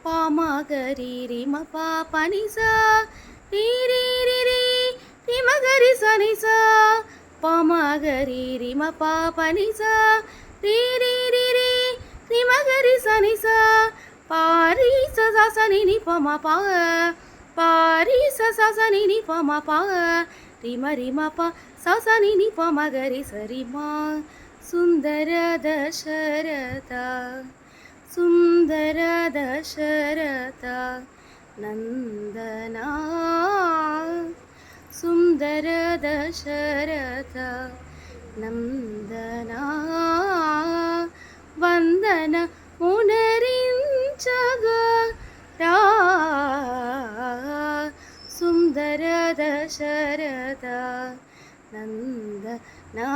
పామగరి రిమ పాపనిసా రీరి రిరి రిమగరి సనిసా పామగరి రిమ పాపనిసా రీరి రిరి రిమగరి సనిసా పారి సని ని పమ పా పారి సని ని పమ పా రిమ రిమ ప సని ని పమ గరి సరిమా సుందర దశరథ సుందర దశరథ నందనా సుందర దశరథ నందనా వందన మునరించగా రా సుందర దశరథ నందనా